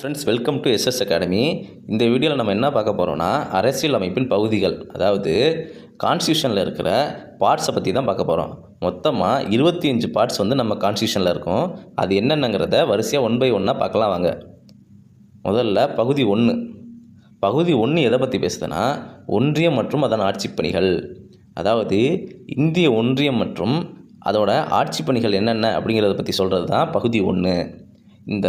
Friends, welcome to SS academy. இந்த வீடியோவில் நம்ம என்ன பார்க்க போகிறோம்னா, அரசியல் அமைப்பின் பகுதிகள், அதாவது கான்ஸ்டியூஷனில் இருக்கிற பார்ட்ஸை பற்றி தான் பார்க்க போகிறோம். மொத்தமாக 25 பார்ட்ஸ் வந்து நம்ம கான்ஸ்டியூஷனில் இருக்கும். அது என்னென்னங்கிறத வரிசையாக ஒன் பை ஒன்னாக பார்க்கலாம் வாங்க. முதல்ல பகுதி 1. பகுதி 1 எதை பற்றி பேசுதுன்னா, ஒன்றியம் மற்றும் அதன் ஆட்சி பணிகள். அதாவது இந்திய ஒன்றியம் மற்றும் அதோட ஆட்சி பணிகள் என்னென்ன அப்படிங்கிறத பற்றி சொல்கிறது தான் பகுதி 1. இந்த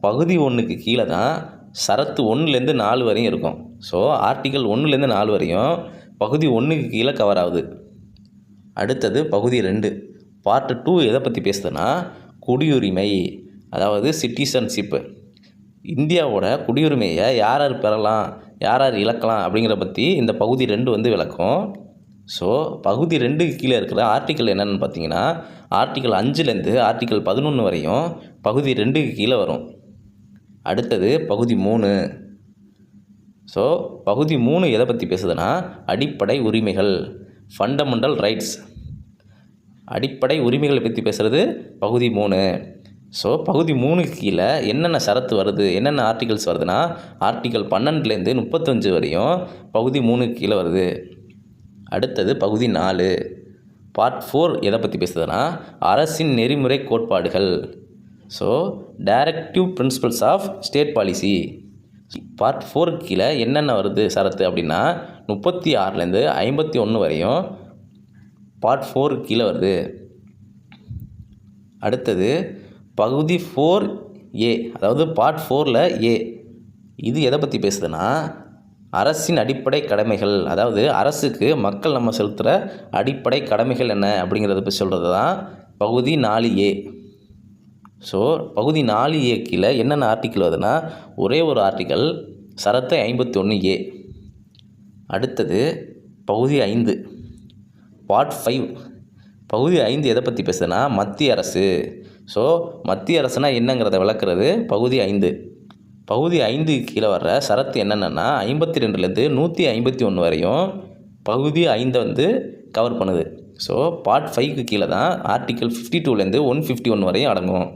பகுதி 1க்கு கீழே தான் சரத்து 1லேருந்து 4 வரையும் இருக்கும். ஸோ ஆர்டிக்கல் 1லேருந்து 4 வரையும் பகுதி 1க்கு கீழே கவர் ஆகுது. அடுத்தது பகுதி 2. பார்ட் 2 எதை பற்றி பேசுதுன்னா, குடியுரிமை, அதாவது சிட்டிசன்ஷிப்பு. இந்தியாவோட குடியுரிமையை யார் யார் பெறலாம், யார் யார் இழக்கலாம் அப்படிங்கிற பற்றி இந்த பகுதி 2 வந்து விளக்கும். ஸோ பகுதி 2க்கு கீழே இருக்கிற ஆர்டிக்கல் என்னென்னு பார்த்தீங்கன்னா, ஆர்டிக்கல் 5லேருந்து ஆர்டிக்கல் 11 வரையும் பகுதி 2க்கு கீழே வரும். அடுத்தது பகுதி 3. ஸோ பகுதி 3 எதை பற்றி பேசுதுன்னா, அடிப்படை உரிமைகள், ஃபண்டமெண்டல் ரைட்ஸ். அடிப்படை உரிமைகளை பற்றி பேசுகிறது பகுதி 3. ஸோ பகுதி 3க்கு கீழே என்னென்ன சரத்து வருது, என்னென்ன ஆர்டிகல்ஸ் வருதுன்னா, ஆர்டிக்கல் 12லேருந்து 35 வரையும் பகுதி 3க்கு கீழே வருது. அடுத்தது பகுதி 4. பார்ட் 4 எதை பற்றி பேசுதுன்னா, அரசின் நெறிமுறை கோட்பாடுகள். So directive principles of state policy. Part 4க்கு கீழே என்னென்ன வருது சரத்து அப்படின்னா, 36லேருந்து 51 வரையும் பார்ட் 4க்கு கீழே வருது. அடுத்தது பகுதி 4A, அதாவது பார்ட் 4ல் A. இது எதை பற்றி பேசுதுன்னா, அரசின் அடிப்படை கடமைகள், அதாவது அரசுக்கு மக்கள் நம்ம செலுத்துகிற அடிப்படை கடமைகள் என்ன அப்படிங்கிறத பற்றி சொல்கிறது தான் பகுதி 4A. ஸோ பகுதி 4A கீழே என்னென்ன ஆர்டிக்கல் வருதுன்னா, ஒரே ஒரு ஆர்டிக்கல் சரத்து 51A. அடுத்தது பகுதி 5. பார்ட் 5. பகுதி 5 எதை பற்றி பேசுதுன்னா, மத்திய அரசு. ஸோ மத்திய அரசுனா என்னங்கிறத விளக்குறது பகுதி 5. பகுதி 5க்கு கீழே வர்ற சரத்து என்னென்னா, 52லேருந்து 151 வரையும் பகுதி 5 வந்து கவர் பண்ணுது. ஸோ பார்ட் 5க்கு கீழே தான் ஆர்டிக்கல் 52லேருந்து 151 வரையும் அடங்கும்.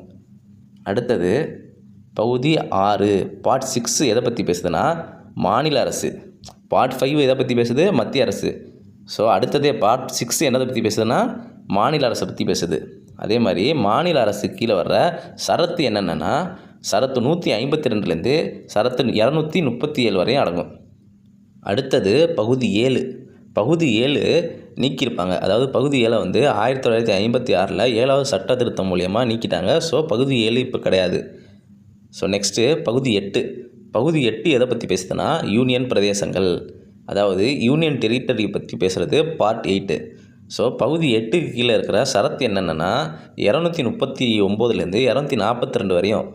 அடுத்தது பகுதி 6. பார்ட் 6 எதை பற்றி பேசுதுன்னா, மாநில அரசு. பார்ட் 5 எதை பற்றி பேசுது, மத்திய அரசு. ஸோ அடுத்ததே பார்ட் 6 என்னதை பற்றி பேசுதுன்னா, மாநில அரசை பற்றி பேசுது. அதே மாதிரி மாநில அரசு கீழே வர்ற சரத்து என்னென்னா, சரத்து 152லேருந்து சரத்து 237 வரையும் அடங்கும். அடுத்தது பகுதி 7. பகுதி 7 நீக்கியிருப்பாங்க. அதாவது பகுதி 7 வந்து 1956 7வது சட்ட திருத்தம் மூலியமாக நீக்கிட்டாங்க. ஸோ பகுதி 7 இப்போ கிடையாது. ஸோ நெக்ஸ்ட்டு பகுதி 8. பகுதி 8 எதை பற்றி பேசுதுன்னா, யூனியன் பிரதேசங்கள், அதாவது யூனியன் டெரிட்டரி பற்றி பேசுகிறது பார்ட் 8. ஸோ பகுதி 8க்கு கீழே இருக்கிற சரத்து என்னென்னா, 239லேருந்து 242 வரையும்,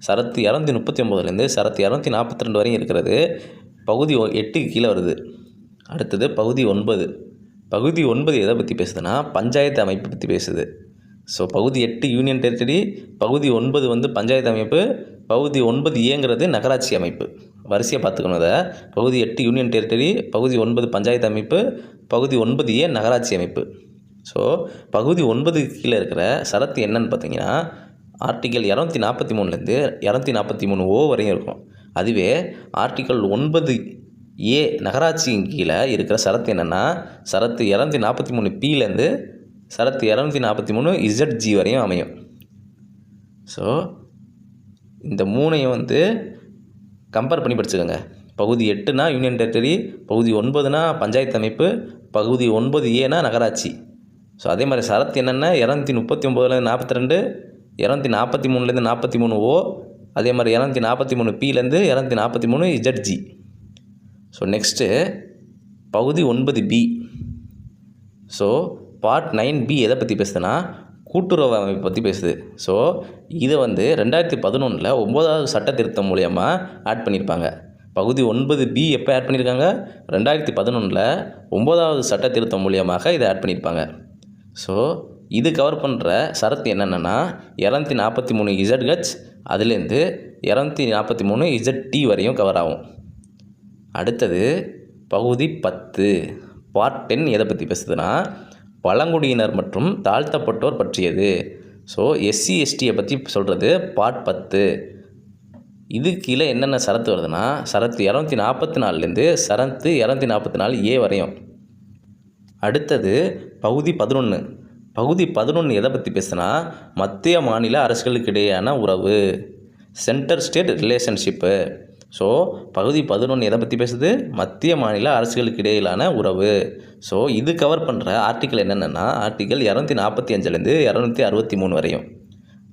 சரத்து 239லேருந்து சரத்து 242 வரையும் இருக்கிறது பகுதி 8க்கு கீழே வருது. அடுத்தது பகுதி 9. பகுதி 9 எதை பற்றி பேசுதுன்னா, பஞ்சாயத்து அமைப்பு பற்றி பேசுது. ஸோ பகுதி 8 யூனியன் டெரிட்டரி, பகுதி 9 வந்து பஞ்சாயத்து அமைப்பு, பகுதி 9Aங்கிறது நகராட்சி அமைப்பு. வரிசையாக பார்த்துக்கணும். அதை பகுதி 8 யூனியன் டெரிட்டரி, பகுதி 9 பஞ்சாயத்து அமைப்பு, பகுதி 9A நகராட்சி அமைப்பு. ஸோ பகுதி 9க்கு கீழே இருக்கிற சரத்து என்னன்னு பார்த்தீங்கன்னா, ஆர்டிக்கல் 243லேருந்து 243O வரையும் இருக்கும். அதுவே ஆர்டிக்கல் 9A நகராட்சியின் கீழே இருக்கிற சரத்து என்னென்னா, சரத்து 243Pலேருந்து சரத்து 243ZG வரையும் அமையும். ஸோ இந்த 3ஐயும் வந்து கம்பேர் பண்ணி படிச்சுக்கோங்க. பகுதி 8னா யூனியன் டெரிட்டரி, பகுதி 9னா பஞ்சாயத்து அமைப்பு, பகுதி 9Aனா நகராட்சி. ஸோ அதே மாதிரி சரத்து என்னென்னா, 239லேருந்து 42, 243லேருந்து 43O, அதே மாதிரி 243Pலேருந்து 243ZG. ஸோ நெக்ஸ்ட்டு பகுதி 9B. ஸோ பார்ட் 9B எதை பற்றி பேசுதுன்னா, கூட்டுறவு அமைப்பு பற்றி பேசுது. ஸோ இதை வந்து 2011 9வது சட்ட திருத்தம் மூலியமாக ஆட் பண்ணியிருப்பாங்க. பகுதி 9B எப்போ ஆட் பண்ணியிருக்காங்க, 2011 9வது சட்ட திருத்தம் மூலியமாக இதை ஆட் பண்ணியிருப்பாங்க. ஸோ இது கவர் பண்ணுற சரத்து என்னென்னா, 243ZH, அதுலேருந்து 243ZT வரையும் கவர் ஆகும். அடுத்தது பகுதி 10. பார்ட் 10 எதை பற்றி பேசுதுன்னா, பழங்குடியினர் மற்றும் தாழ்த்தப்பட்டோர் பற்றியது. ஸோ SC STயை பற்றி சொல்கிறது பார்ட் 10. இது கீழே என்னென்ன சரத்து வருதுன்னா சரத்து 244லேருந்து சரத்து 244A வரையும். அடுத்தது பகுதி 11. பகுதி 11 எதை பற்றி பேசுனா மத்திய மாநில அரசுகளுக்கு இடையேயான உறவு, சென்டர் ஸ்டேட் ரிலேஷன்ஷிப்பு. ஸோ பகுதி 11 எதை பற்றி பேசுது? மத்திய மாநில அரசுகளுக்கு இடையிலான உறவு. ஸோ இது கவர் பண்ணுற ஆர்டிக்கல் என்னென்னா ஆர்டிக்கல் 245லேருந்து 263 வரையும்.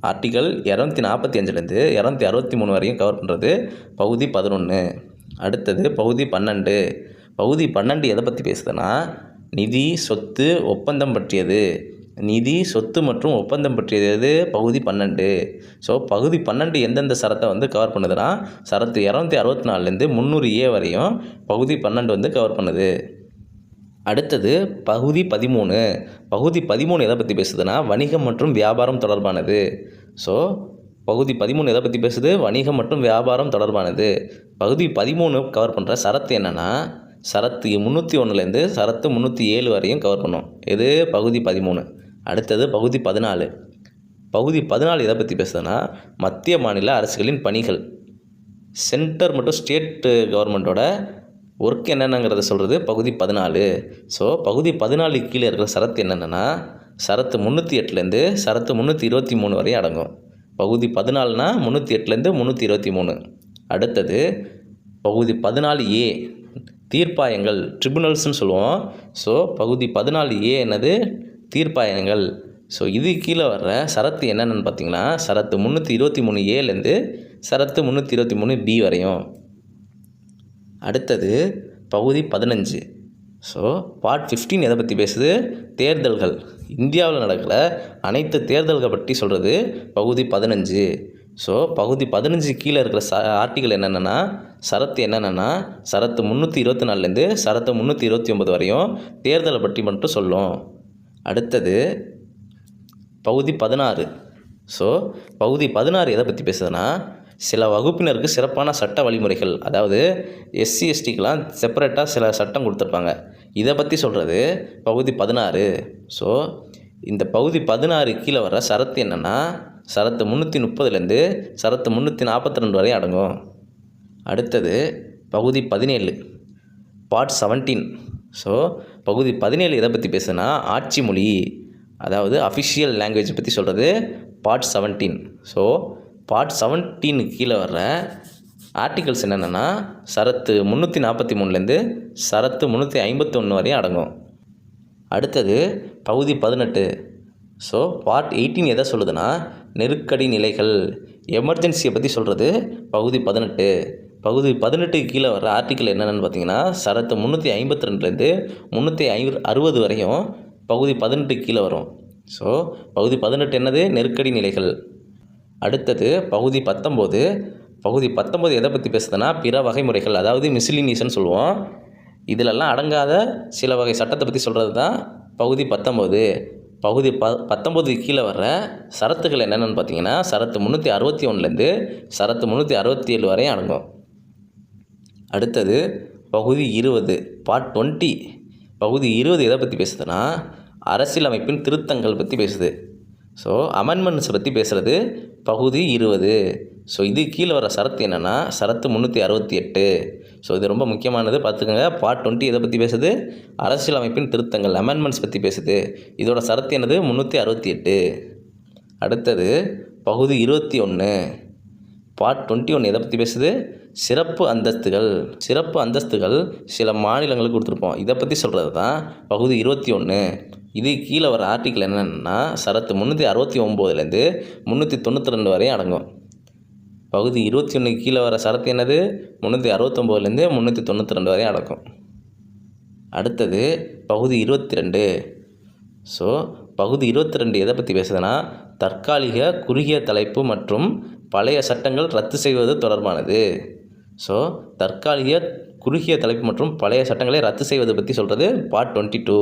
ஆர்டிக்கல் 245லேருந்து 263 வரையும் கவர் பண்ணுறது பகுதி 11. அடுத்தது பகுதி 12. பகுதி 12 எதை பற்றி பேசுதுன்னா நிதி, சொத்து, ஒப்பந்தம் பற்றியது. நிதி, சொத்து மற்றும் ஒப்பந்தம் பற்றியது பகுதி 12. ஸோ பகுதி 12 எந்தெந்த சரத்தை கவர் பண்ணுதுன்னா சரத்து 264லேருந்து 300A வரையும் பகுதி 12 கவர் பண்ணுது. அடுத்தது பகுதி 13. பகுதி 13 எதை பற்றி பேசுதுன்னா வணிகம் மற்றும் வியாபாரம் தொடர்பானது. ஸோ பகுதி 13 எதை பற்றி பேசுது? வணிகம் மற்றும் வியாபாரம் தொடர்பானது. பகுதி 13 கவர் பண்ணுற சரத்து என்னென்னா சரத்து 301லேருந்து சரத்து 307 வரையும் கவர் பண்ணும். இது பகுதி 13. அடுத்தது பகுதி 14. பகுதி 14 எதை பற்றி பேசுதுன்னா மத்திய மாநில அரசுகளின் பணிகள், சென்டர் மற்றும் ஸ்டேட் கவர்மெண்ட்டோட ஒர்க் என்னென்னங்கிறத சொல்கிறது பகுதி 14. ஸோ பகுதி 14 கீழே இருக்கிற சரத்து என்னென்னா சரத்து 308லேருந்து சரத்து 323 வரையும் அடங்கும். பகுதி 14னா 308லேருந்து 323. அடுத்தது பகுதி 14A தீர்ப்பாயங்கள், ட்ரிபுனல்ஸ்னு சொல்லுவோம். ஸோ பகுதி 14A என்னது? தீர்ப்பாயங்கள். ஸோ இது கீழே வர்ற சரத்து என்னென்னு பார்த்தீங்கன்னா சரத்து 323Aலேருந்து சரத்து 323B வரையும். அடுத்தது பகுதி 15. ஸோ பார்ட் 15 எதை பற்றி பேசுது? தேர்தல்கள். இந்தியாவில் நடக்கிற அனைத்து தேர்தல்களை பற்றி சொல்கிறது பகுதி 15. ஸோ பகுதி 15 கீழே இருக்கிற ஆர்டிக்கல் என்னென்னா சரத்து என்னென்னா சரத்து 324லேருந்து சரத்து 329 வரையும் தேர்தலை பற்றி மட்டும் சொல்லும். அடுத்தது பகுதி 16. ஸோ பகுதி 16 எதை பற்றி பேசுதுன்னா சில வகுப்பினருக்கு சிறப்பான சட்ட வழிமுறைகள், அதாவது SC STக்கெலாம் செப்பரேட்டாக சில சட்டம் கொடுத்துருப்பாங்க. இதை பற்றி சொல்கிறது பகுதி 16. ஸோ இந்த பகுதி 16 கீழே வர சரத்து என்னென்னா சரத்து 330லேருந்து சரத்து 342 வரை அடங்கும். அடுத்தது பகுதி 17 பார்ட் 17. ஸோ பகுதி 17 எதை பற்றி பேசுனா ஆட்சி மொழி, அதாவது அஃபிஷியல் லாங்குவேஜ் பற்றி சொல்கிறது பார்ட் 17. ஸோ பார்ட் 17 கீழே வர்ற ஆர்டிகல்ஸ் என்னென்னா சரத்து 343லேருந்து சரத்து 351 வரையும் அடங்கும். அடுத்தது பகுதி 18. ஸோ பார்ட் 18 எதை சொல்லுதுன்னா நெருக்கடி நிலைகள், எமர்ஜென்சியை பற்றி சொல்கிறது பகுதி 18. பகுதி 18 கீழே வர ஆர்டிக்கல் என்னென்னு பார்த்தீங்கன்னா சரத்து 352லேருந்து 360 வரையும் பகுதி 18 கீழே வரும். ஸோ பகுதி 18 என்னது? நெருக்கடி நிலைகள். அடுத்தது பகுதி 19. பகுதி 19 எதை பற்றி பேசுதுன்னா பிற வகைமுறைகள், அதாவது மிஸ்லினியஸ்ன்னு சொல்லுவோம். இதிலெல்லாம் அடங்காத சில வகை சட்டத்தை பற்றி சொல்கிறது தான் பகுதி 19. பகுதி 19 கீழே வர்ற சரத்துகள் என்னென்னு பார்த்தீங்கன்னா சரத்து 361லேருந்து சரத்து 367 வரையும் அடங்கும். அடுத்தது பகுதி 20 பார்ட் 20. பகுதி 20 எதை பற்றி பேசுதுன்னா அரசியலமைப்பின் திருத்தங்கள் பற்றி பேசுது. ஸோ அமெண்ட்மெண்ட்ஸை பற்றி பேசுகிறது பகுதி 20. ஸோ இது கீழே வர சரத்து என்னென்னா சரத்து 368. ஸோ இது ரொம்ப முக்கியமானது, பார்த்துக்கோங்க. பார்ட் 20 எதை பற்றி பேசுது? அரசியலமைப்பின் திருத்தங்கள், அமெண்ட்மெண்ட்ஸ் பற்றி பேசுது. இதோட சரத்து என்னது? 368. அடுத்தது பகுதி 21 பார்ட் 21 எதை பற்றி பேசுது? சிறப்பு அந்தஸ்துகள். சிறப்பு அந்தஸ்துகள் சில மாநிலங்களுக்கு கொடுத்துருப்போம். இதை பற்றி சொல்கிறது தான் பகுதி 21. இது கீழே வர ஆர்டிக்கல் என்னென்னா சரத்து 369லேருந்து 392 வரையும் அடங்கும். பகுதி 21 கீழே வர சரத்து என்னது? 369லேருந்து 392 வரையும் அடங்கும். அடுத்தது பகுதி 22. ஸோ பகுதி 22 எதை பற்றி பேசுதுன்னா தற்காலிக குறுகிய தலைப்பு மற்றும் பழைய சட்டங்கள் ரத்து செய்வது தொடர்பானது. ஸோ தற்காலிக குறுகிய தலைப்பு மற்றும் பழைய சட்டங்களை ரத்து செய்வதை பற்றி சொல்கிறது பார்ட் 22.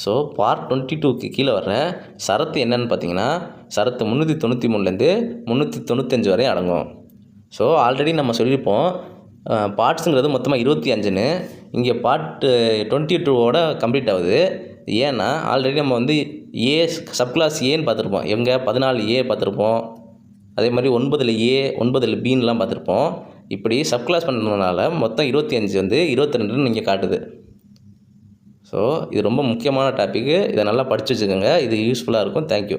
ஸோ பார்ட் 22க்கு கீழே வர்ற சரத்து என்னென்னு பார்த்தீங்கன்னா சரத்து 393லேருந்து 395 வரை அடங்கும். ஸோ ஆல்ரெடி நம்ம சொல்லியிருப்போம் பார்ட்ஸுங்கிறது மொத்தமாக 25ன்னு. இங்கே பார்ட் 22ஓட கம்ப்ளீட் ஆகுது. ஏன்னா ஆல்ரெடி நம்ம ஏ சப்கிளாஸ் ஏன்னு பார்த்துருப்போம். எங்கே 14A பார்த்துருப்போம். அதே மாதிரி 9ல் ஏ 9ல் பின்லாம் பார்த்துருப்போம். இப்படி சப் கிளாஸ் பண்ணுறதுனால மொத்தம் 25 வந்து 22ன்னு இங்கே காட்டுது. ஸோ இது ரொம்ப முக்கியமான டாப்பிக்கு. இதை நல்லா படித்து வச்சுக்கோங்க. இது யூஸ்ஃபுல்லாக இருக்கும். தேங்க்யூ.